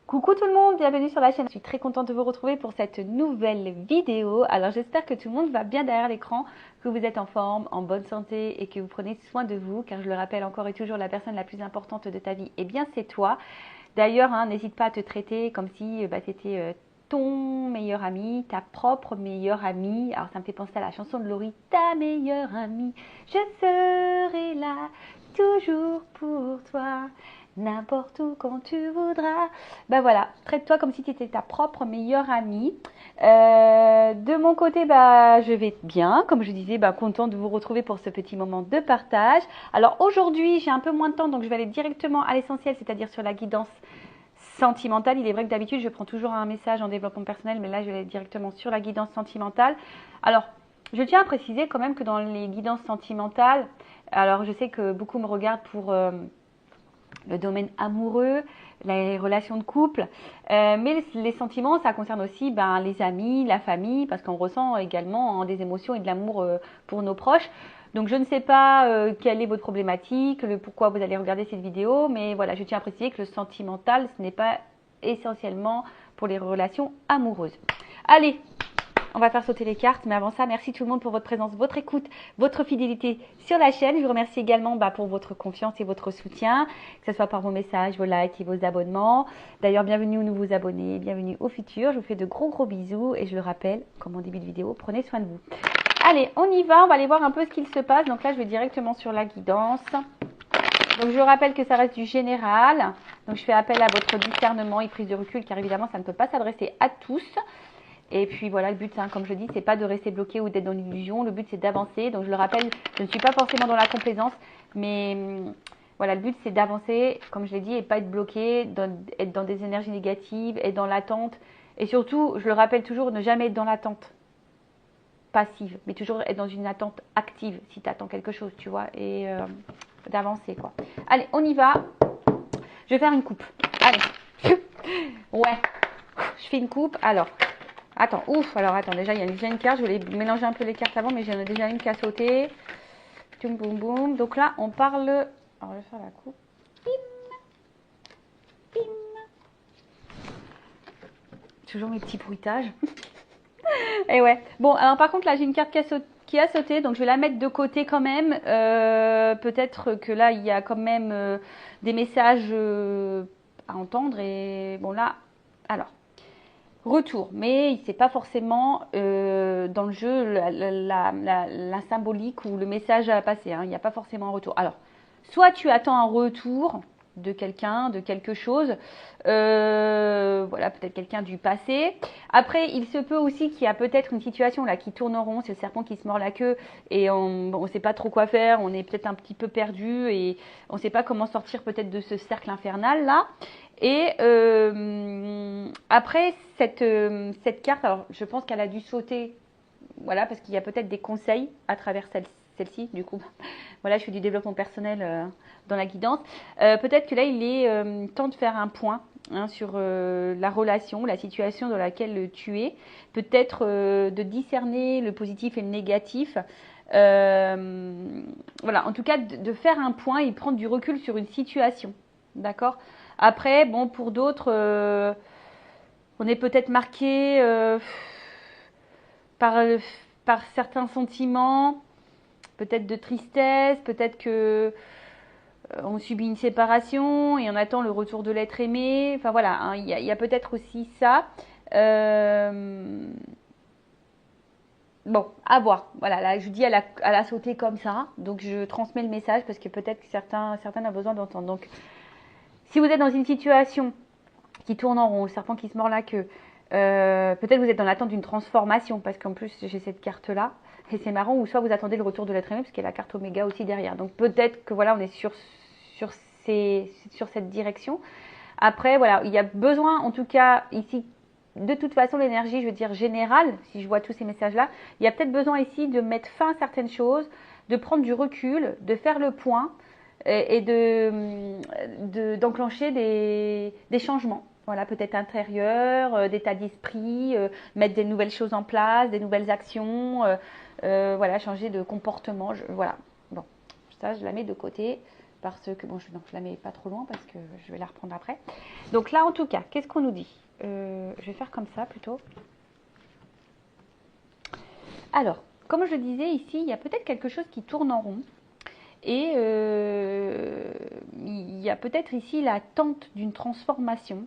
Coucou tout le monde, bienvenue sur la chaîne. Je suis très contente de vous retrouver pour cette nouvelle vidéo. Alors j'espère que tout le monde va bien derrière l'écran, que vous êtes en forme, en bonne santé et que vous prenez soin de vous, car je le rappelle encore et toujours, la personne la plus importante de ta vie, eh bien c'est toi. D'ailleurs, n'hésite pas à te traiter comme si tu étais ton meilleur ami, ta propre meilleure amie. Alors ça me fait penser à la chanson de Laurie, ta meilleure amie, je serai là toujours pour toi. N'importe où, quand tu voudras. Ben voilà, traite-toi comme si tu étais ta propre meilleure amie. De mon côté, je vais bien. Comme je disais, contente de vous retrouver pour ce petit moment de partage. Alors aujourd'hui, j'ai un peu moins de temps, donc je vais aller directement à l'essentiel, c'est-à-dire sur la guidance sentimentale. Il est vrai que d'habitude, je prends toujours un message en développement personnel, mais là, je vais aller directement sur la guidance sentimentale. Alors, je tiens à préciser quand même que dans les guidances sentimentales, alors je sais que beaucoup me regardent pour le domaine amoureux, les relations de couple, mais les sentiments, ça concerne aussi les amis, la famille, parce qu'on ressent également des émotions et de l'amour pour nos proches. Donc je ne sais pas quelle est votre problématique, le pourquoi vous allez regarder cette vidéo, mais voilà, je tiens à préciser que le sentimental, ce n'est pas essentiellement pour les relations amoureuses. Allez, on va faire sauter les cartes, mais avant ça, merci tout le monde pour votre présence, votre écoute, votre fidélité sur la chaîne. Je vous remercie également pour votre confiance et votre soutien, que ce soit par vos messages, vos likes et vos abonnements. D'ailleurs, bienvenue aux nouveaux abonnés, bienvenue au futur. Je vous fais de gros bisous et je le rappelle, comme en début de vidéo, prenez soin de vous. Allez, on y va, on va aller voir un peu ce qu'il se passe. Donc là, je vais directement sur la guidance. Donc je rappelle que ça reste du général. Donc je fais appel à votre discernement et prise de recul, car évidemment, ça ne peut pas s'adresser à tous. Et puis voilà, le but, comme je dis, c'est pas de rester bloqué ou d'être dans l'illusion. Le but, c'est d'avancer. Donc je le rappelle, je ne suis pas forcément dans la complaisance, mais voilà, le but, c'est d'avancer, comme je l'ai dit, et pas être bloqué, être dans des énergies négatives, être dans l'attente. Et surtout, je le rappelle toujours, ne jamais être dans l'attente passive, mais toujours être dans une attente active si tu attends quelque chose, tu vois, et d'avancer, quoi. Allez, on y va. Je vais faire une coupe. Allez. Ouais. Je fais une coupe. Alors. Attends, attends, déjà il y a déjà une carte, je voulais mélanger un peu les cartes avant, mais j'en ai déjà une qui a sauté. Boum, boum, boum. Donc là, on parle... Alors, je vais faire la coupe. Bim, bim. Toujours mes petits bruitages. Et ouais. Bon, alors par contre, là, j'ai une carte qui a sauté, donc je vais la mettre de côté quand même. Peut-être que là, il y a quand même des messages à entendre. Et bon, là, alors... Retour, mais c'est pas forcément dans le jeu la symbolique ou le message à passer, il n'y a pas forcément un retour. Alors, soit tu attends un retour de quelqu'un, de quelque chose, voilà, peut-être quelqu'un du passé. Après, il se peut aussi qu'il y a peut-être une situation là qui tourne en rond, c'est le serpent qui se mord la queue et on ne sait pas trop quoi faire, on est peut-être un petit peu perdu et on ne sait pas comment sortir peut-être de ce cercle infernal là. Et après, cette carte, alors je pense qu'elle a dû sauter, voilà, parce qu'il y a peut-être des conseils à travers celle-ci, du coup. Voilà, je fais du développement personnel dans la guidance. Peut-être que là, il est temps de faire un point sur la relation, la situation dans laquelle tu es. Peut-être de discerner le positif et le négatif. Voilà, en tout cas, de faire un point et prendre du recul sur une situation. D'accord ? Après, bon, pour d'autres, on est peut-être marqué par, par certains sentiments, peut-être de tristesse, peut-être que on subit une séparation et on attend le retour de l'être aimé. Enfin voilà, il y a peut-être aussi ça. Bon, à voir. Voilà, là, je dis elle a sauté comme ça, donc je transmets le message parce que peut-être que certains ont besoin d'entendre. Donc, si vous êtes dans une situation qui tourne en rond, le serpent qui se mord la queue, peut-être vous êtes dans l'attente d'une transformation, parce qu'en plus j'ai cette carte-là, et c'est marrant, ou soit vous attendez le retour de l'être aimé, parce qu'il y a la carte Oméga aussi derrière. Donc peut-être que voilà, on est sur cette direction. Après, voilà, il y a besoin, en tout cas ici, de toute façon, l'énergie, je veux dire générale, si je vois tous ces messages-là, il y a peut-être besoin ici de mettre fin à certaines choses, de prendre du recul, de faire le point, et d'enclencher des changements. Voilà, peut-être intérieur, d'état d'esprit, mettre des nouvelles choses en place, des nouvelles actions, voilà, changer de comportement. Voilà. Bon, ça, je la mets de côté. parce que, bon, non, je la mets pas trop loin parce que je vais la reprendre après. Donc là, en tout cas, qu'est-ce qu'on nous dit? Je vais faire comme ça plutôt. Alors, comme je le disais ici, il y a peut-être quelque chose qui tourne en rond. Et il y a peut-être ici l'attente d'une transformation.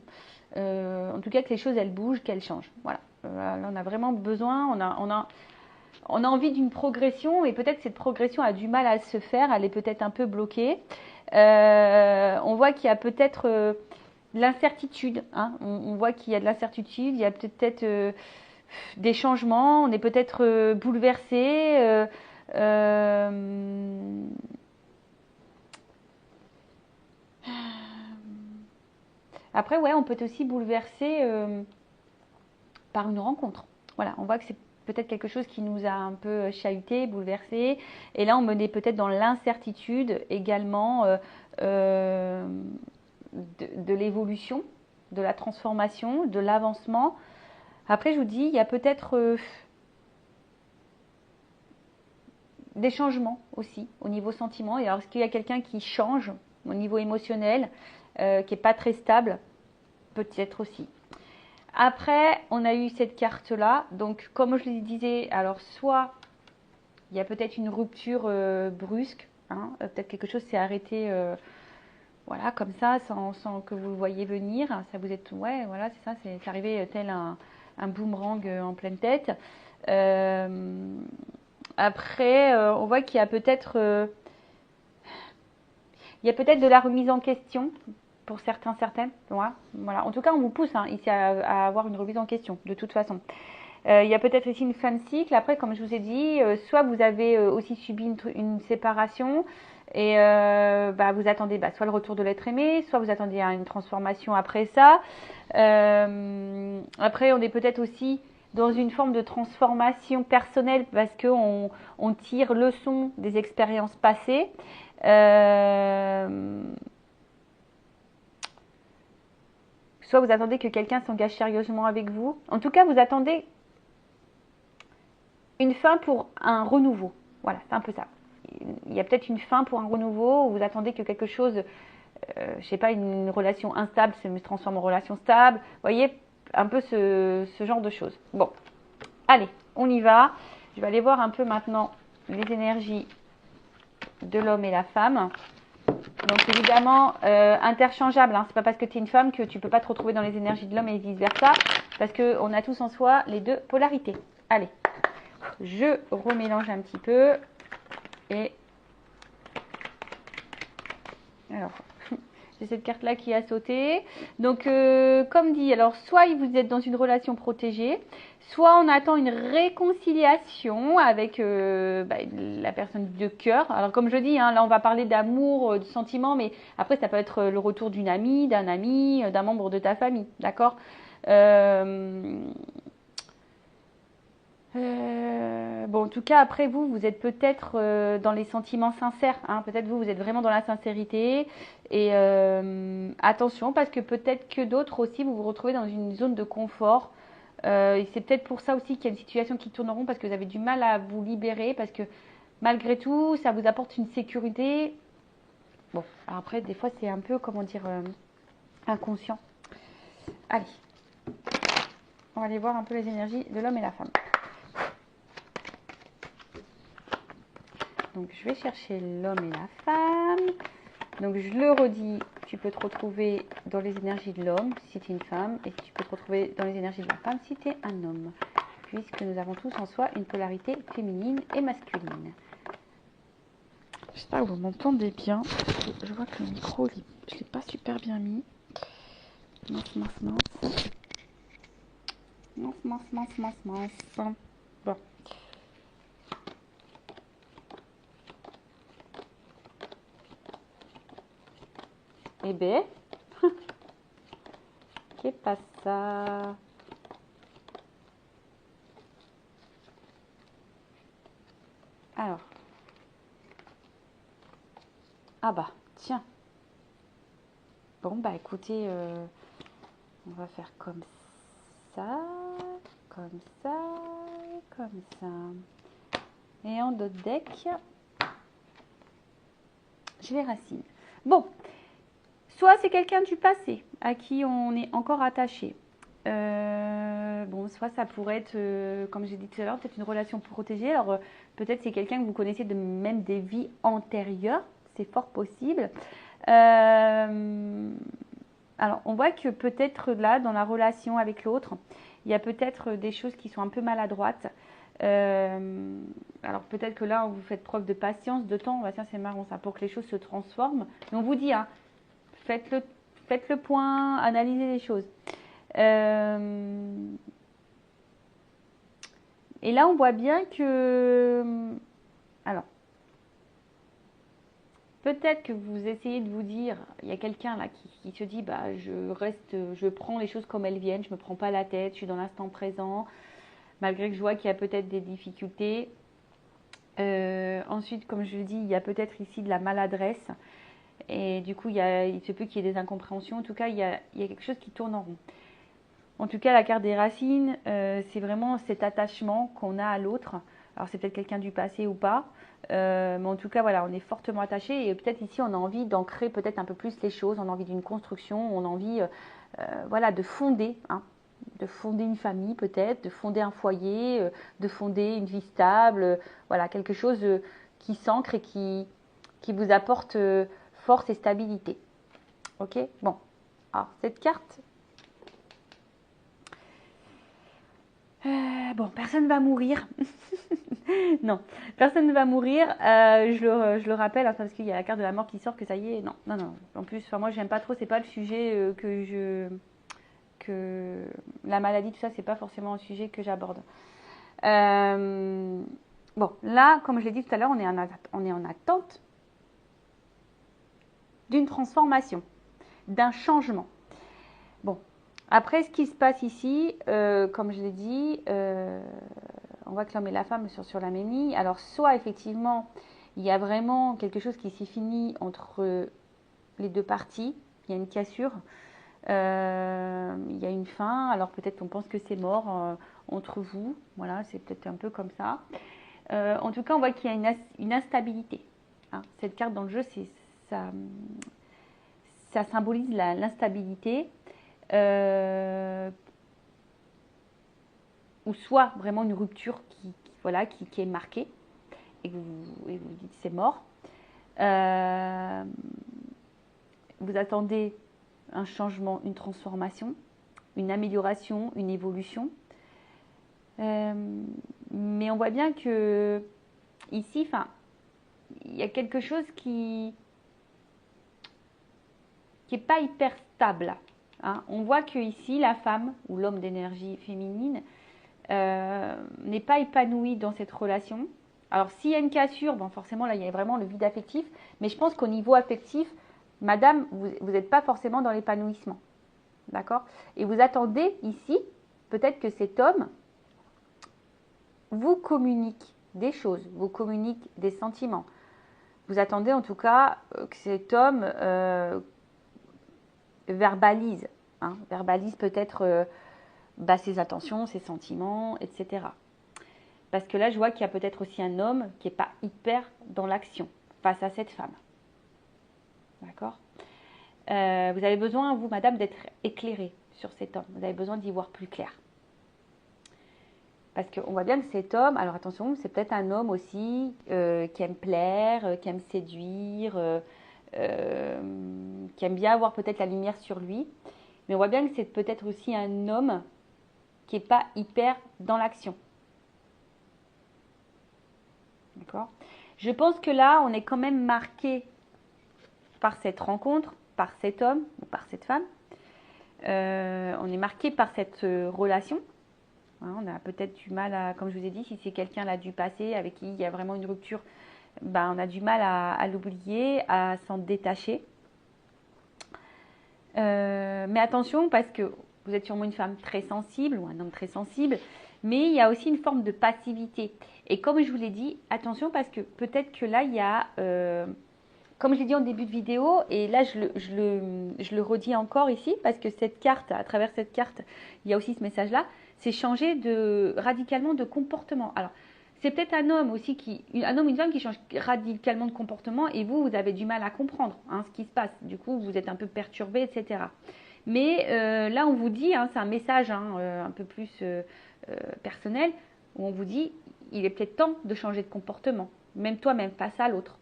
En tout cas, que les choses, elles bougent, qu'elles changent. Voilà. Là, on a vraiment besoin, on a envie d'une progression, et peut-être cette progression a du mal à se faire, elle est peut-être un peu bloquée. On voit qu'il y a peut-être de l'incertitude. Hein. On voit qu'il y a de l'incertitude, il y a peut-être des changements, on est peut-être bouleversé. Après, ouais, on peut être aussi bouleversé par une rencontre. Voilà, on voit que c'est peut-être quelque chose qui nous a un peu chahuté, bouleversé. Et là, on est peut-être dans l'incertitude également de l'évolution, de la transformation, de l'avancement. Après, je vous dis, il y a peut-être des changements aussi au niveau sentiment. Et alors, est-ce qu'il y a quelqu'un qui change au niveau émotionnel, qui n'est pas très stable? Peut-être aussi. Après, on a eu cette carte-là. Donc, comme je le disais, alors soit il y a peut-être une rupture brusque, hein, peut-être quelque chose s'est arrêté, voilà, comme ça, sans que vous le voyiez venir. Ça vous êtes, ouais, voilà, c'est ça, c'est arrivé tel un boomerang en pleine tête. Après, on voit qu'il y a peut-être de la remise en question pour certains, certaines. Voilà. En tout cas, on vous pousse ici à avoir une remise en question, de toute façon. Il y a peut-être ici une fin de cycle. Après, comme je vous ai dit, soit vous avez aussi subi une séparation et vous attendez soit le retour de l'être aimé, soit vous attendez une transformation après ça. Après, on est peut-être aussi dans une forme de transformation personnelle parce qu'on tire leçon des expériences passées. Soit vous attendez que quelqu'un s'engage sérieusement avec vous. En tout cas, vous attendez une fin pour un renouveau. Voilà, c'est un peu ça. Il y a peut-être une fin pour un renouveau, où vous attendez que quelque chose, je sais pas, une relation instable se transforme en relation stable. Vous voyez, un peu ce genre de choses. Bon, allez, on y va. Je vais aller voir un peu maintenant les énergies de l'homme et la femme. Donc évidemment, interchangeable. Hein. C'est pas parce que tu es une femme que tu peux pas te retrouver dans les énergies de l'homme et vice versa. Parce qu'on a tous en soi les deux polarités. Allez, je remélange un petit peu. Et alors, j'ai cette carte-là qui a sauté. Donc, comme dit, alors soit vous êtes dans une relation protégée, soit on attend une réconciliation avec la personne de cœur. Alors, comme je dis, hein, là, on va parler d'amour, de sentiments, mais après, ça peut être le retour d'une amie, d'un ami, d'un membre de ta famille, d'accord bon, en tout cas, après vous êtes peut-être dans les sentiments sincères. Hein. Peut-être vous êtes vraiment dans la sincérité. Et attention, parce que peut-être que d'autres aussi, vous vous retrouvez dans une zone de confort. Et c'est peut-être pour ça aussi qu'il y a une situation qui tourne en rond, parce que vous avez du mal à vous libérer, parce que malgré tout, ça vous apporte une sécurité. Bon, alors après, des fois, c'est un peu, comment dire, inconscient. Allez, on va aller voir un peu les énergies de l'homme et la femme. Donc, je vais chercher l'homme et la femme. Donc, je le redis, tu peux te retrouver dans les énergies de l'homme si tu es une femme, et tu peux te retrouver dans les énergies de la femme si tu es un homme, puisque nous avons tous en soi une polarité féminine et masculine. J'espère que vous m'entendez bien. Je vois que le micro, je ne l'ai pas super bien mis. Mince. Bon. Eh bien, qu'est-ce que ça? Alors. Ah bah, tiens. Bon, bah écoutez, on va faire comme ça, comme ça, comme ça. Et en d'autres deck, j'ai les racines. Bon, soit c'est quelqu'un du passé à qui on est encore attaché. Bon, soit ça pourrait être, comme j'ai dit tout à l'heure, peut-être une relation protégée. Alors, peut-être c'est quelqu'un que vous connaissez de même des vies antérieures. C'est fort possible. Alors, on voit que peut-être là, dans la relation avec l'autre, il y a peut-être des choses qui sont un peu maladroites. Alors, peut-être que là, vous faites preuve de patience, de temps. Bah, tiens, c'est marrant ça, pour que les choses se transforment. Mais on vous dit, hein, faites le point, analysez les choses. Et là, on voit bien que... Alors, peut-être que vous essayez de vous dire, il y a quelqu'un là qui se dit, bah, je prends les choses comme elles viennent, je ne me prends pas la tête, je suis dans l'instant présent, malgré que je vois qu'il y a peut-être des difficultés. Ensuite, comme je le dis, il y a peut-être ici de la maladresse. Et du coup, il se peut qu'il y ait des incompréhensions. En tout cas, il y a quelque chose qui tourne en rond. En tout cas, la carte des racines, c'est vraiment cet attachement qu'on a à l'autre. Alors, c'est peut-être quelqu'un du passé ou pas. Mais en tout cas, voilà, on est fortement attaché. Et peut-être ici, on a envie d'ancrer peut-être un peu plus les choses. On a envie d'une construction. On a envie voilà, de fonder. Hein, de fonder une famille peut-être. De fonder un foyer. De fonder une vie stable. Voilà, quelque chose qui s'ancre et qui vous apporte force et stabilité. Ok. Bon. Alors, cette carte... bon, personne ne va mourir. Non, personne ne va mourir. Je le rappelle, hein, parce qu'il y a la carte de la mort qui sort, que ça y est. Non, non, non. En plus, moi, j'aime pas trop. C'est pas le sujet que la maladie, tout ça, c'est pas forcément un sujet que j'aborde. Bon, là, comme je l'ai dit tout à l'heure, on est en attente d'une transformation, d'un changement. Bon, après, ce qui se passe ici, comme je l'ai dit, on voit que l'homme et la femme sont sur la même ligne. Alors, soit effectivement, il y a vraiment quelque chose qui s'est fini entre les deux parties. Il y a une cassure, il y a une fin. Alors, peut-être on pense que c'est mort entre vous. Voilà, c'est peut-être un peu comme ça. En tout cas, on voit qu'il y a une instabilité. Hein. Cette carte dans le jeu, ça symbolise l'instabilité. Ou soit vraiment une rupture qui est marquée et vous dites c'est mort. Vous attendez un changement, une transformation, une amélioration, une évolution. Mais on voit bien que ici, il y a quelque chose qui n'est pas hyper stable. Hein. On voit que ici, la femme ou l'homme d'énergie féminine n'est pas épanoui dans cette relation. Alors, s'il y a une cassure, bon, forcément, là, il y a vraiment le vide affectif. Mais je pense qu'au niveau affectif, madame, vous n'êtes pas forcément dans l'épanouissement. D'accord? Et vous attendez ici, peut-être que cet homme vous communique des choses, vous communique des sentiments. Vous attendez en tout cas que cet homme verbalise. Hein, verbalise peut-être ses intentions, ses sentiments, etc. Parce que là, je vois qu'il y a peut-être aussi un homme qui n'est pas hyper dans l'action face à cette femme. D'accord? Vous avez besoin, vous, madame, d'être éclairée sur cet homme. Vous avez besoin d'y voir plus clair. Parce qu'on voit bien que cet homme, alors attention, c'est peut-être un homme aussi qui aime plaire, qui aime séduire, qui aime bien avoir peut-être la lumière sur lui. Mais on voit bien que c'est peut-être aussi un homme qui n'est pas hyper dans l'action. D'accord? Je pense que là, on est quand même marqué par cette rencontre, par cet homme ou par cette femme. On est marqué par cette relation. Hein, on a peut-être du mal à, comme je vous ai dit, si c'est quelqu'un là du passé avec qui il y a vraiment une rupture, on a du mal à l'oublier, à s'en détacher. Mais attention, parce que vous êtes sûrement une femme très sensible ou un homme très sensible, mais il y a aussi une forme de passivité. Et comme je vous l'ai dit, attention parce que peut-être que là, il y a, comme je l'ai dit en début de vidéo, et là, je le redis encore ici, parce que cette carte, à travers cette carte, il y a aussi ce message-là, c'est changer radicalement de comportement. Alors, c'est peut-être un homme aussi un homme ou une femme qui change radicalement de comportement et vous avez du mal à comprendre hein, ce qui se passe. Du coup, vous êtes un peu perturbé, etc. Mais là, on vous dit, hein, c'est un message hein, un peu plus personnel, où on vous dit, il est peut-être temps de changer de comportement, même toi-même, face à l'autre.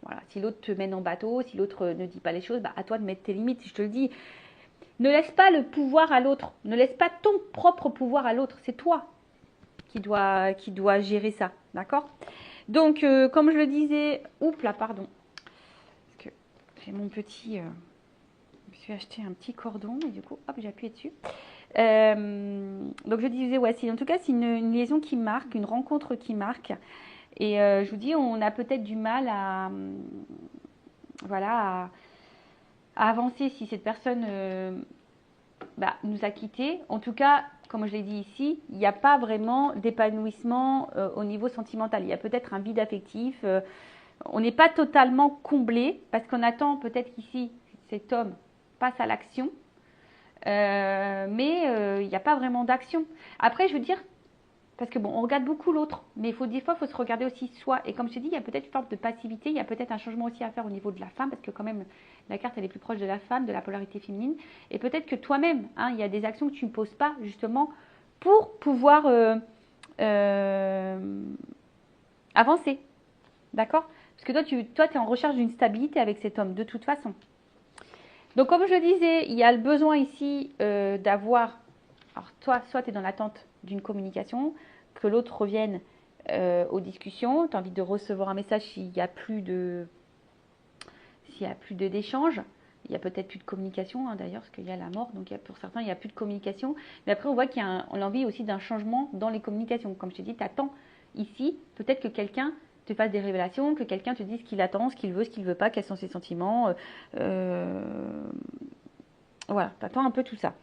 Voilà. Si l'autre te mène en bateau, si l'autre ne dit pas les choses, bah, à toi de mettre tes limites, je te le dis. Ne laisse pas le pouvoir à l'autre, ne laisse pas ton propre pouvoir à l'autre, c'est toi qui doit gérer ça, d'accord? Donc, comme je le disais, oups là, pardon, parce que j'ai mon petit, je me suis acheté un petit cordon et du coup, hop, j'ai appuyé dessus. Donc je disais, ouais, en tout cas, c'est une liaison qui marque, une rencontre qui marque. Et je vous dis, on a peut-être du mal à, voilà, à avancer si cette personne nous a quittés. En tout cas, comme je l'ai dit ici, il n'y a pas vraiment d'épanouissement au niveau sentimental. Il y a peut-être un vide affectif. On n'est pas totalement comblé parce qu'on attend peut-être qu'ici, cet homme passe à l'action. Mais il n'y a pas vraiment d'action. Après, je veux dire, parce que bon, on regarde beaucoup l'autre, mais des fois, il faut se regarder aussi soi. Et comme je te dis, il y a peut-être une forme de passivité, il y a peut-être un changement aussi à faire au niveau de la femme, parce que quand même, la carte, elle est plus proche de la femme, de la polarité féminine. Et peut-être que toi-même, hein, il y a des actions que tu ne poses pas, justement, pour pouvoir avancer. D'accord? Parce que toi, tu es en recherche d'une stabilité avec cet homme, de toute façon. Donc, comme je le disais, il y a le besoin ici d'avoir... Alors, toi, soit tu es dans l'attente d'une communication, que l'autre revienne aux discussions. Tu as envie de recevoir un message s'il n'y a plus d'échange. Il y a peut-être plus de communication, hein, d'ailleurs, parce qu'il y a la mort. Donc, pour certains, il n'y a plus de communication. Mais après, on voit qu'il y a l'envie aussi d'un changement dans les communications. Comme je t'ai dit, tu attends ici, peut-être que quelqu'un te fasse des révélations, que quelqu'un te dise ce qu'il attend, ce qu'il veut, ce qu'il ne veut pas, quels sont ses sentiments. Voilà, tu attends un peu tout ça.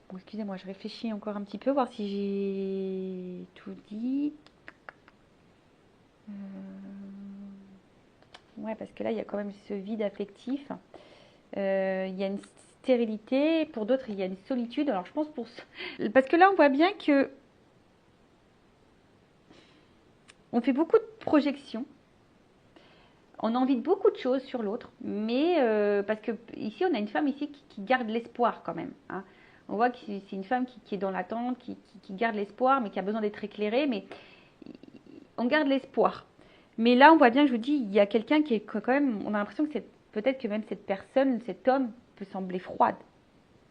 Bon, excusez-moi, je réfléchis encore un petit peu, voir si j'ai tout dit. Ouais, parce que là, il y a quand même ce vide affectif. Il y a une stérilité. Pour d'autres, il y a une solitude. Alors, je pense parce que là, on voit bien que on fait beaucoup de projections. On a envie de beaucoup de choses sur l'autre. Mais parce que ici, on a une femme ici qui garde l'espoir quand même. Hein. On voit que c'est une femme qui est dans l'attente, qui garde l'espoir, mais qui a besoin d'être éclairée. Mais on garde l'espoir. Mais là, on voit bien, je vous dis, il y a quelqu'un qui est quand même... On a l'impression que peut-être que même cette personne, cet homme, peut sembler froide.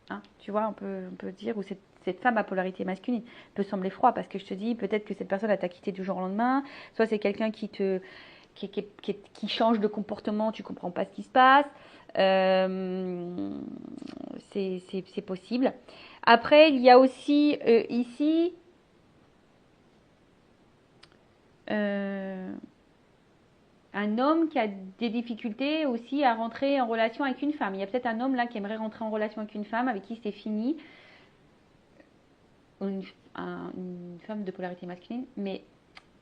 Hein, tu vois, on peut dire, ou cette femme à polarité masculine peut sembler froide, parce que je te dis, peut-être que cette personne t'a quitté du jour au lendemain. Soit c'est quelqu'un qui change de comportement, tu comprends pas ce qui se passe. C'est possible. Après, il y a aussi ici un homme qui a des difficultés aussi à rentrer en relation avec une femme. Il y a peut-être un homme là qui aimerait rentrer en relation avec une femme avec qui c'est fini. Une femme de polarité masculine. Mais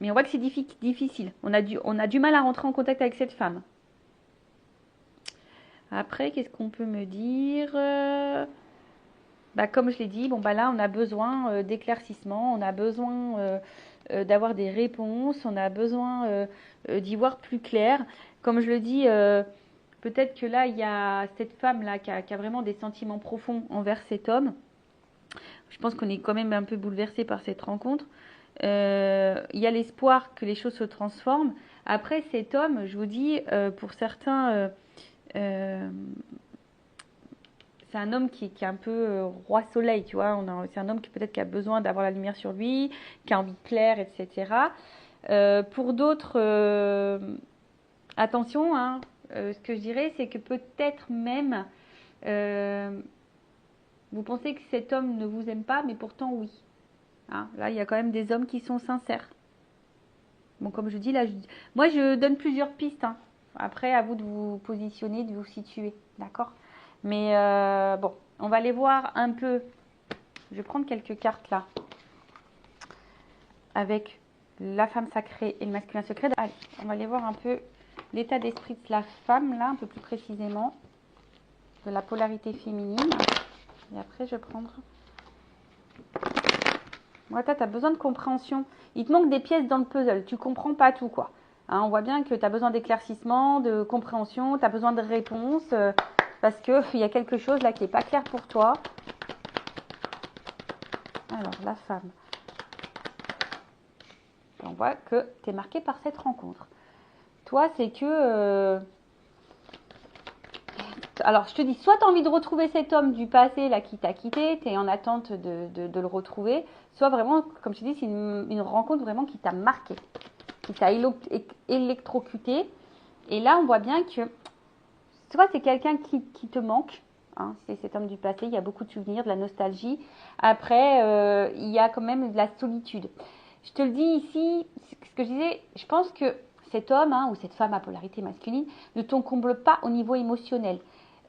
on voit que c'est difficile. On a du mal à rentrer en contact avec cette femme. Après, qu'est-ce qu'on peut me dire? Comme je l'ai dit, là, on a besoin d'éclaircissement, on a besoin d'avoir des réponses, on a besoin d'y voir plus clair. Comme je le dis, peut-être que là, il y a cette femme-là qui a vraiment des sentiments profonds envers cet homme. Je pense qu'on est quand même un peu bouleversé par cette rencontre. Il y a l'espoir que les choses se transforment. Après, cet homme, je vous dis, pour certains... c'est un homme qui est un peu roi soleil, tu vois. C'est un homme qui peut-être qui a besoin d'avoir la lumière sur lui, qui a envie de plaire, etc. Pour d'autres, attention, hein, ce que je dirais, c'est que peut-être même vous pensez que cet homme ne vous aime pas, mais pourtant oui. Hein, là, il y a quand même des hommes qui sont sincères. Bon, comme je dis, là, moi, je donne plusieurs pistes. Hein. Après, à vous de vous positionner, de vous situer, d'accord? Mais bon, on va aller voir un peu. Je vais prendre quelques cartes là. Avec la femme sacrée et le masculin secret. Allez, on va aller voir un peu l'état d'esprit de la femme là, un peu plus précisément. De la polarité féminine. Et après, je vais prendre Ouais, toi, tu as besoin de compréhension. Il te manque des pièces dans le puzzle. Tu comprends pas tout, quoi. Hein, on voit bien que tu as besoin d'éclaircissement, de compréhension, tu as besoin de réponses, parce qu'il y a quelque chose là qui n'est pas clair pour toi. Alors, la femme. On voit que tu es marqué par cette rencontre. Toi, c'est que... alors, je te dis, soit tu as envie de retrouver cet homme du passé là qui t'a quitté, tu es en attente de le retrouver, soit vraiment, comme je te dis, c'est une rencontre vraiment qui t'a marqué, qui t'a électrocuté. Et là, on voit bien que soit c'est quelqu'un qui te manque, hein, c'est cet homme du passé, il y a beaucoup de souvenirs, de la nostalgie. Après, il y a quand même de la solitude. Je te le dis ici, ce que je disais, je pense que cet homme ou cette femme à polarité masculine ne t'en comble pas au niveau émotionnel.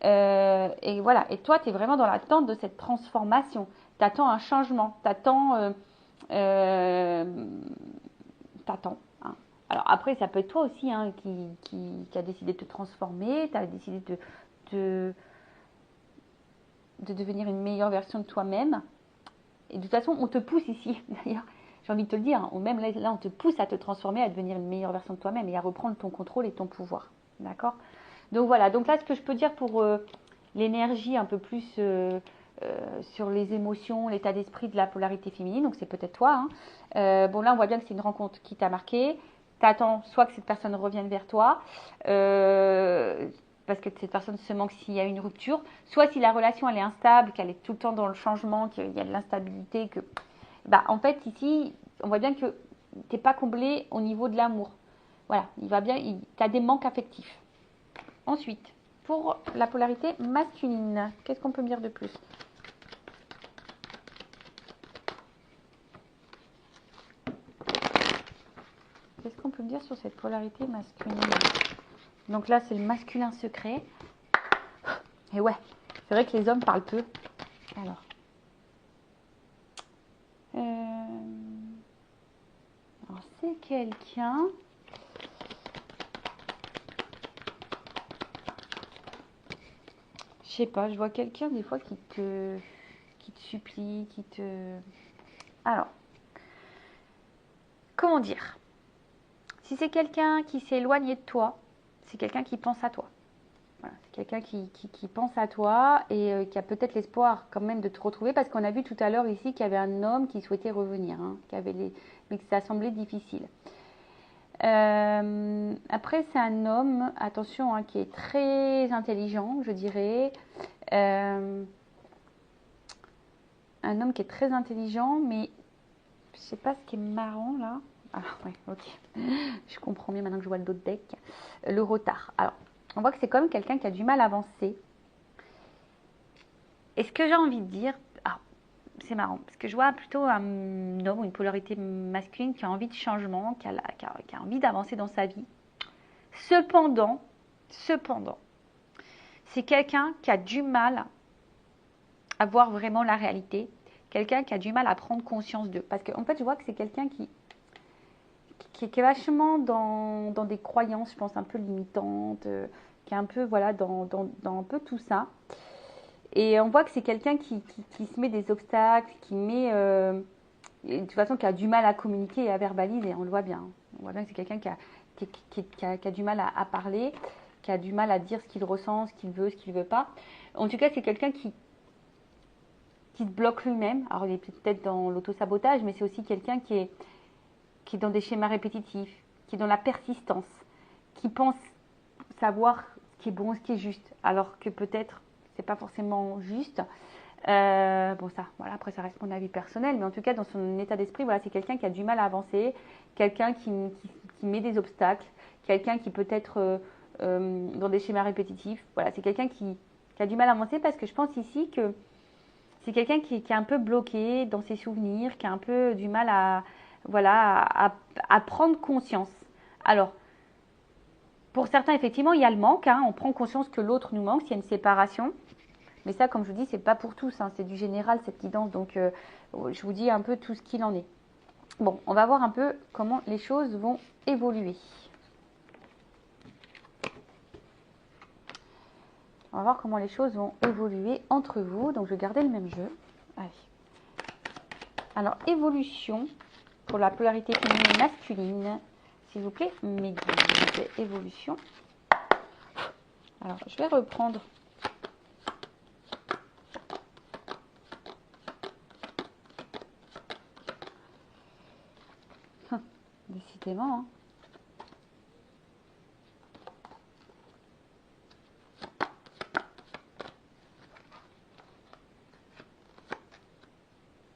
Et voilà, et toi, tu es vraiment dans l'attente de cette transformation. Tu attends un changement, t'attends, hein. Alors après, ça peut être toi aussi qui a décidé de te transformer, tu as décidé de, de devenir une meilleure version de toi-même. Et de toute façon, on te pousse ici, d'ailleurs, j'ai envie de te le dire, même là, on te pousse à te transformer, à devenir une meilleure version de toi-même et à reprendre ton contrôle et ton pouvoir. D'accord? Donc voilà, donc là, ce que je peux dire pour l'énergie un peu plus sur les émotions, l'état d'esprit de la polarité féminine, donc c'est peut-être toi. Hein. Bon, là, on voit bien que c'est une rencontre qui t'a marqué. T'attends soit que cette personne revienne vers toi, parce que cette personne se manque s'il y a une rupture, soit si la relation elle est instable, qu'elle est tout le temps dans le changement, qu'il y a de l'instabilité, que en fait ici on voit bien que t'es pas comblé au niveau de l'amour. Voilà, il va bien, tu as des manques affectifs. Ensuite, pour la polarité masculine, qu'est-ce qu'on peut me dire de plus? Qu'est-ce qu'on peut me dire sur cette polarité masculine? Donc là, c'est le masculin secret. Et ouais, c'est vrai que les hommes parlent peu. Alors, c'est quelqu'un. Je sais pas, je vois quelqu'un des fois qui te supplie, qui te. Alors, comment dire? Si c'est quelqu'un qui s'est éloigné de toi, c'est quelqu'un qui pense à toi. Voilà, c'est quelqu'un qui pense à toi et qui a peut-être l'espoir quand même de te retrouver parce qu'on a vu tout à l'heure ici qu'il y avait un homme qui souhaitait revenir, hein, mais que ça semblait difficile. Après, c'est un homme, attention, hein, qui est très intelligent, je dirais. Un homme qui est très intelligent, mais je sais pas ce qui est marrant là. Ah ouais, ok. Je comprends mieux maintenant que je vois le dos de deck. Le retard. Alors, on voit que c'est quand même quelqu'un qui a du mal à avancer. Et ce que j'ai envie de dire, c'est marrant, parce que je vois plutôt un homme ou une polarité masculine qui a envie de changement, qui a envie d'avancer dans sa vie. Cependant, c'est quelqu'un qui a du mal à voir vraiment la réalité, quelqu'un qui a du mal à prendre conscience d'eux. Parce qu'en fait, je vois que c'est quelqu'un qui est vachement dans des croyances, je pense, un peu limitantes, qui est un peu, voilà, dans un peu tout ça. Et on voit que c'est quelqu'un qui se met des obstacles, qui met, de toute façon, qui a du mal à communiquer et à verbaliser, on le voit bien. On voit bien que c'est quelqu'un qui a du mal à parler, qui a du mal à dire ce qu'il ressent, ce qu'il veut pas. En tout cas, c'est quelqu'un qui se bloque lui-même. Alors, il est peut-être dans l'auto-sabotage, mais c'est aussi quelqu'un qui est dans des schémas répétitifs, qui est dans la persistance, qui pense savoir ce qui est bon, ce qui est juste, alors que peut-être c'est pas forcément juste. Bon ça, voilà, après ça reste mon avis personnel, mais en tout cas dans son état d'esprit, voilà, c'est quelqu'un qui a du mal à avancer, quelqu'un qui met des obstacles, quelqu'un qui peut être dans des schémas répétitifs. Voilà, c'est quelqu'un qui a du mal à avancer parce que je pense ici que c'est quelqu'un qui est un peu bloqué dans ses souvenirs, qui a un peu du mal à prendre conscience. Alors, pour certains, effectivement, il y a le manque. Hein, on prend conscience que l'autre nous manque, s'il y a une séparation. Mais ça, comme je vous dis, c'est pas pour tous. Hein, c'est du général, cette guidance. Donc, je vous dis un peu tout ce qu'il en est. Bon, on va voir un peu comment les choses vont évoluer. On va voir comment les choses vont évoluer entre vous. Donc, je vais garder le même jeu. Allez. Alors, évolution pour la polarité féminine masculine. S'il vous plaît, mes guides. Évolution. Alors, je vais reprendre. Décidément, hein.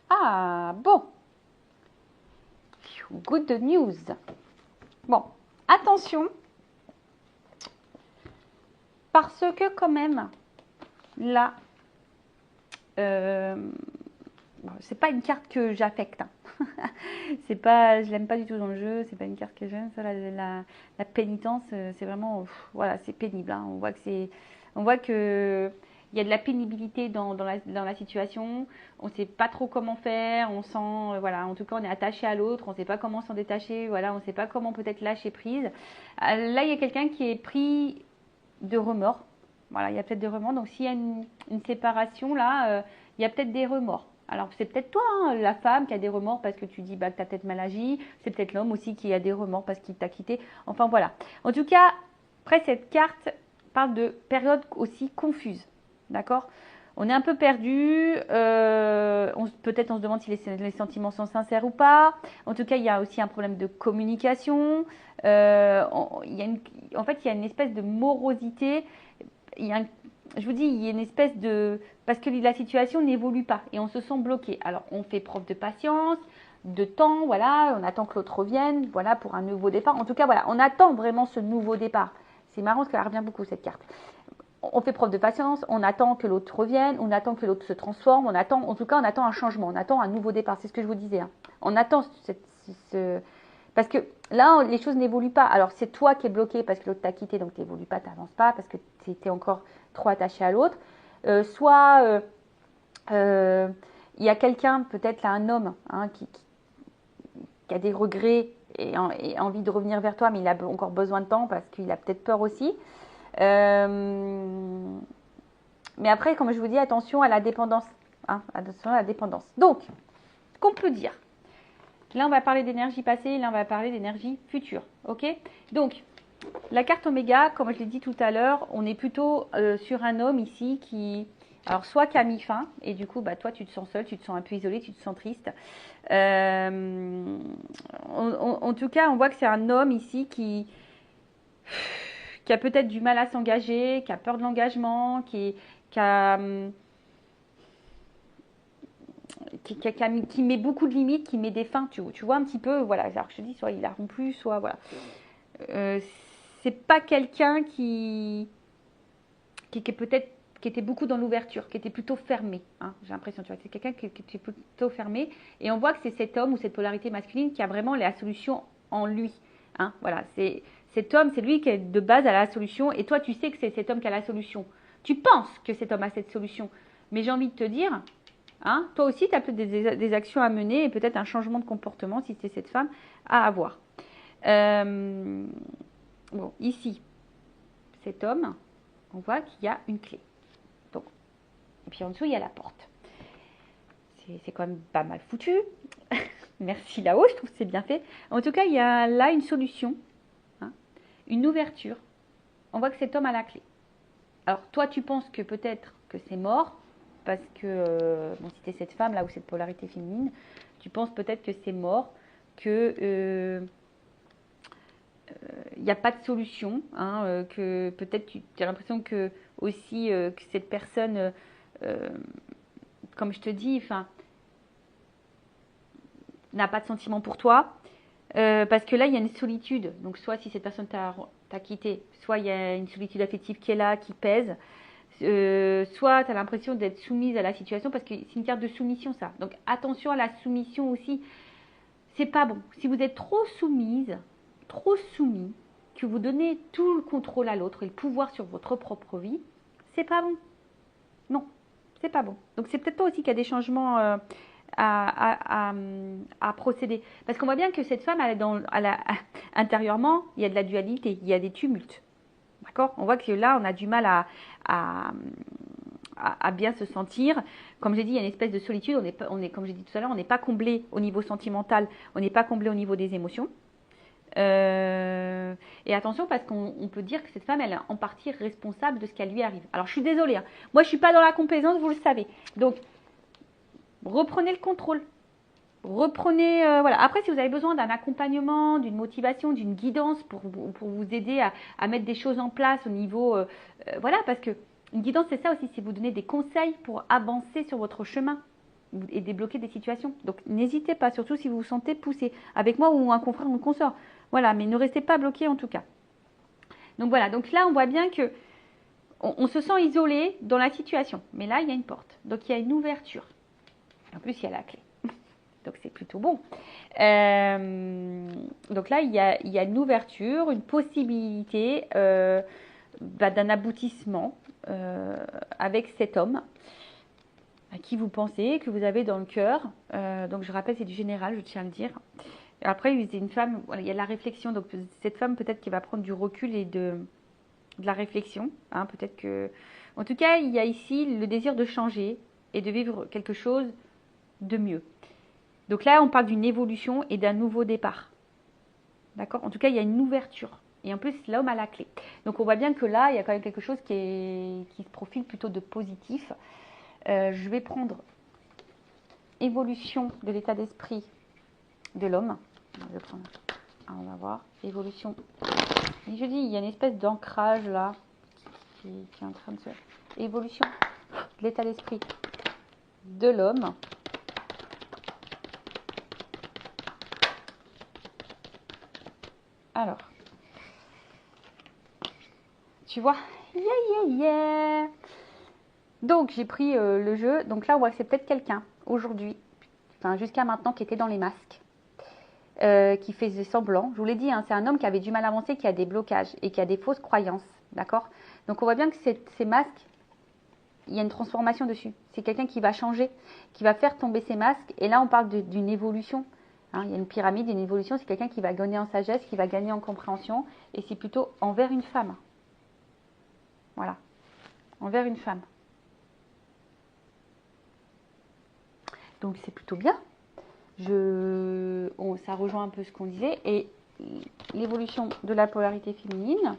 Ah, bon. Good news. Bon, attention. Parce que quand même, là, c'est pas une carte que j'affecte. Hein. C'est pas, je l'aime pas du tout dans le jeu. C'est pas une carte que j'aime. Ça, la pénitence, c'est vraiment, voilà, c'est pénible. Hein. On voit que il y a de la pénibilité dans la situation. On sait pas trop comment faire. On sent, voilà, en tout cas, on est attaché à l'autre. On sait pas comment s'en détacher. Voilà, on sait pas comment peut-être lâcher prise. Là, il y a quelqu'un qui est pris de remords. Voilà, il y a peut-être des remords. Donc, s'il y a une séparation, là, il y a peut-être des remords. Alors, c'est peut-être toi, hein, la femme, qui a des remords parce que tu dis bah, que tu as peut-être mal agi. C'est peut-être l'homme aussi qui a des remords parce qu'il t'a quitté. Enfin, voilà. En tout cas, après, cette carte parle de période aussi confuse. D'accord ? On est un peu perdu. Peut-être on se demande si les sentiments sont sincères ou pas. En tout cas, il y a aussi un problème de communication. En fait, il y a une espèce de morosité. Je vous dis, il y a une espèce de... Parce que la situation n'évolue pas et on se sent bloqué. Alors, on fait preuve de patience, de temps, voilà, on attend que l'autre revienne, voilà, pour un nouveau départ. En tout cas, voilà, on attend vraiment ce nouveau départ. C'est marrant parce qu'elle revient beaucoup, cette carte. On fait preuve de patience, on attend que l'autre revienne, on attend que l'autre se transforme, en tout cas, on attend un changement, on attend un nouveau départ. C'est ce que je vous disais. Hein. On attend parce que là, les choses n'évoluent pas. Alors, c'est toi qui es bloqué parce que l'autre t'a quitté, donc tu n'évolues pas, tu n'avances pas, parce que tu étais encore trop attaché à l'autre. Soit il y a quelqu'un, peut-être là, un homme, hein, qui a des regrets et envie de revenir vers toi, mais il a encore besoin de temps parce qu'il a peut-être peur aussi. Mais après, comme je vous dis, attention à la dépendance. Hein, attention à la dépendance. Donc, qu'on peut dire. Là, on va parler d'énergie passée, là, on va parler d'énergie future. Ok ? Donc, la carte Oméga, comme je l'ai dit tout à l'heure, on est plutôt sur un homme ici qui... Alors, soit qui a mis fin, et du coup, bah, toi, tu te sens seul, tu te sens un peu isolé, tu te sens triste. En tout cas, on voit que c'est un homme ici qui a peut-être du mal à s'engager, qui a peur de l'engagement, qui met beaucoup de limites, qui met des fins, tu vois un petit peu, voilà, alors je te dis, soit il a rompu, soit voilà. C'est pas quelqu'un qui était beaucoup dans l'ouverture, qui était plutôt fermé, hein, j'ai l'impression, tu vois, c'est quelqu'un qui était plutôt fermé, et on voit que c'est cet homme ou cette polarité masculine qui a vraiment la solution en lui, hein, voilà, cet homme, c'est lui qui est de base à la solution, et toi tu sais que c'est cet homme qui a la solution, tu penses que cet homme a cette solution, mais j'ai envie de te dire, hein, toi aussi tu as peut-être des actions à mener, et peut-être un changement de comportement, si c'est cette femme, à avoir. Bon, ici, cet homme, on voit qu'il y a une clé. Donc, et puis en dessous, il y a la porte. C'est quand même pas mal foutu. Merci là-haut, je trouve que c'est bien fait. En tout cas, il y a là une solution, hein, une ouverture. On voit que cet homme a la clé. Alors, toi, tu penses que peut-être que c'est mort, parce que, bon, si tu es cette femme là, ou cette polarité féminine, tu penses peut-être que c'est mort, que... il n'y a pas de solution, hein, que peut-être tu as l'impression que aussi que cette personne, comme je te dis, enfin, n'a pas de sentiment pour toi, parce que là il y a une solitude. Donc soit si cette personne t'a quitté, soit il y a une solitude affective qui est là, qui pèse, soit tu as l'impression d'être soumise à la situation, parce que c'est une carte de soumission ça. Donc attention à la soumission aussi, c'est pas bon. Si vous êtes trop soumise, trop soumis, que vous donnez tout le contrôle à l'autre et le pouvoir sur votre propre vie, c'est pas bon. Non, c'est pas bon. Donc c'est peut-être toi aussi qui a des changements à procéder. Parce qu'on voit bien que cette femme, intérieurement, il y a de la dualité, il y a des tumultes. D'accord ? On voit que là, on a du mal à bien se sentir. Comme j'ai dit, il y a une espèce de solitude. Comme j'ai dit tout à l'heure, on n'est pas comblé au niveau sentimental, on n'est pas comblé au niveau des émotions. Et attention parce qu'on peut dire que cette femme, elle est en partie responsable de ce qui lui arrive. Alors je suis désolée, hein. Moi je suis pas dans la complaisance, vous le savez. Donc reprenez le contrôle. Reprenez, voilà. Après, si vous avez besoin d'un accompagnement, d'une motivation, d'une guidance pour vous aider à mettre des choses en place au niveau, voilà, parce que une guidance, c'est ça aussi, c'est vous donner des conseils pour avancer sur votre chemin et débloquer des situations. Donc, n'hésitez pas, surtout si vous vous sentez poussé, avec moi ou un confrère ou une consort. Voilà, mais ne restez pas bloqué en tout cas. Donc voilà, donc là, on voit bien que on se sent isolé dans la situation. Mais là, il y a une porte. Donc, il y a une ouverture. En plus, il y a la clé. Donc, c'est plutôt bon. Donc là, il y a une ouverture, une possibilité d'un aboutissement avec cet homme à qui vous pensez, que vous avez dans le cœur. Donc, je rappelle, c'est du général, je tiens à le dire. Après, c'est une femme, voilà, il y a la réflexion. Donc, cette femme, peut-être qui va prendre du recul et de la réflexion. Hein, peut-être que... En tout cas, il y a ici le désir de changer et de vivre quelque chose de mieux. Donc là, on parle d'une évolution et d'un nouveau départ. D'accord? En tout cas, il y a une ouverture. Et en plus, l'homme a la clé. Donc, on voit bien que là, il y a quand même quelque chose qui se profile plutôt de positif. Je vais prendre évolution de l'état d'esprit de l'homme. On va voir. Évolution. Et je dis, il y a une espèce d'ancrage là qui est en train de se... Évolution de l'état d'esprit de l'homme. Alors, tu vois, yeah. Donc, j'ai pris le jeu. Donc là, on voit que c'est peut-être quelqu'un, aujourd'hui, enfin jusqu'à maintenant, qui était dans les masques, qui faisait semblant. Je vous l'ai dit, hein, c'est un homme qui avait du mal à avancer, qui a des blocages et qui a des fausses croyances, d'accord? Donc, on voit bien que ces masques, il y a une transformation dessus. C'est quelqu'un qui va changer, qui va faire tomber ces masques. Et là, on parle d'une évolution. Hein, il y a une pyramide, une évolution, c'est quelqu'un qui va gagner en sagesse, qui va gagner en compréhension, et c'est plutôt envers une femme. Voilà, envers une femme. Donc c'est plutôt bien. Ça rejoint un peu ce qu'on disait. Et l'évolution de la polarité féminine.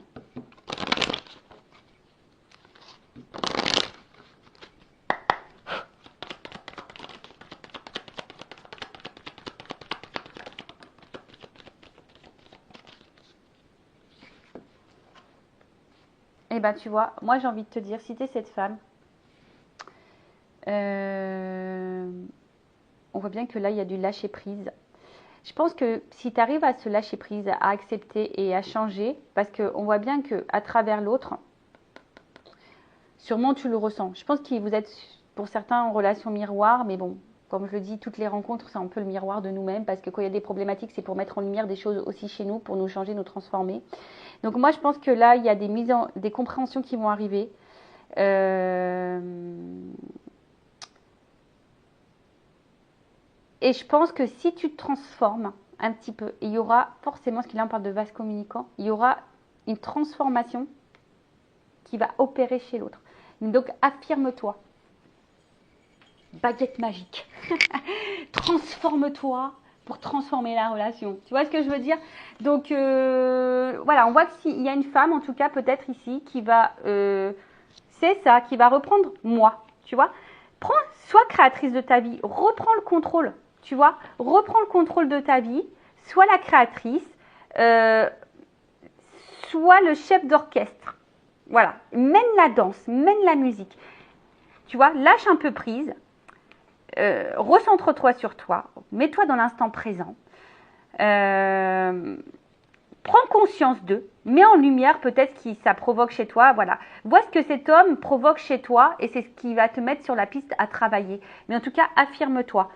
Eh bien, tu vois, moi j'ai envie de te dire, si tu es cette femme, on voit bien que là, il y a du lâcher prise. Je pense que si tu arrives à se lâcher prise, à accepter et à changer, parce qu'on voit bien qu'à travers l'autre, sûrement tu le ressens. Je pense que vous êtes, pour certains, en relation miroir, mais bon, comme je le dis, toutes les rencontres, c'est un peu le miroir de nous-mêmes, parce que quand il y a des problématiques, c'est pour mettre en lumière des choses aussi chez nous, pour nous changer, nous transformer. Donc moi, je pense que là, il y a des compréhensions qui vont arriver. Et je pense que si tu te transformes un petit peu, il y aura forcément, parce que là on parle de vase communicant, il y aura une transformation qui va opérer chez l'autre. Donc affirme-toi. Baguette magique. Transforme-toi pour transformer la relation. Tu vois ce que je veux dire? Donc voilà, on voit qu'il y a une femme, en tout cas peut-être ici, qui va, c'est ça, qui va reprendre moi. Tu vois? Sois créatrice de ta vie, reprends le contrôle. Tu vois? Reprends le contrôle de ta vie, sois la créatrice, sois le chef d'orchestre. Voilà, mène la danse, mène la musique. Tu vois? Lâche un peu prise. Recentre-toi sur toi, mets-toi dans l'instant présent, prends conscience d'eux, mets en lumière peut-être ce que ça provoque chez toi, voilà. Vois ce que cet homme provoque chez toi et c'est ce qui va te mettre sur la piste à travailler. Mais en tout cas, affirme-toi.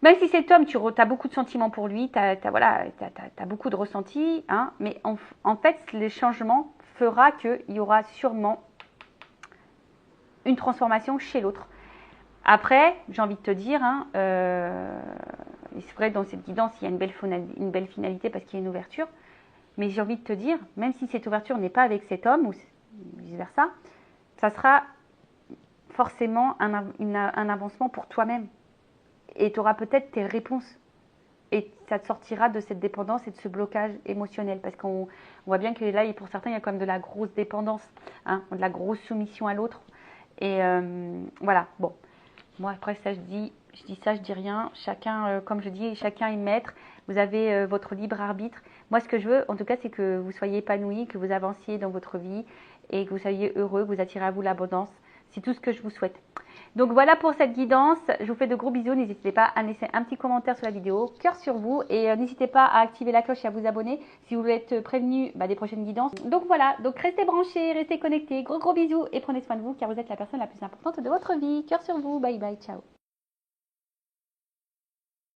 Même si cet homme, tu as beaucoup de sentiments pour lui, tu as beaucoup de ressentis, hein, mais en fait, le changement fera qu'il y aura sûrement une transformation chez l'autre. Après, j'ai envie de te dire, hein, c'est vrai dans cette guidance, il y a une belle finalité parce qu'il y a une ouverture. Mais j'ai envie de te dire, même si cette ouverture n'est pas avec cet homme ou vice-versa, ça sera forcément un avancement pour toi-même. Et tu auras peut-être tes réponses. Et ça te sortira de cette dépendance et de ce blocage émotionnel. Parce qu'on voit bien que là, pour certains, il y a quand même de la grosse dépendance, hein, de la grosse soumission à l'autre. Et voilà, bon. Moi, après, ça, je dis ça, je dis rien. Chacun, comme je dis, chacun est maître. Vous avez votre libre arbitre. Moi, ce que je veux, en tout cas, c'est que vous soyez épanoui, que vous avanciez dans votre vie et que vous soyez heureux, que vous attirez à vous l'abondance. C'est tout ce que je vous souhaite. Donc voilà pour cette guidance. Je vous fais de gros bisous. N'hésitez pas à laisser un petit commentaire sur la vidéo. Cœur sur vous. Et n'hésitez pas à activer la cloche et à vous abonner si vous voulez être prévenu des prochaines guidances. Donc voilà. Donc restez branchés, restez connectés. Gros bisous et prenez soin de vous car vous êtes la personne la plus importante de votre vie. Cœur sur vous. Bye bye. Ciao.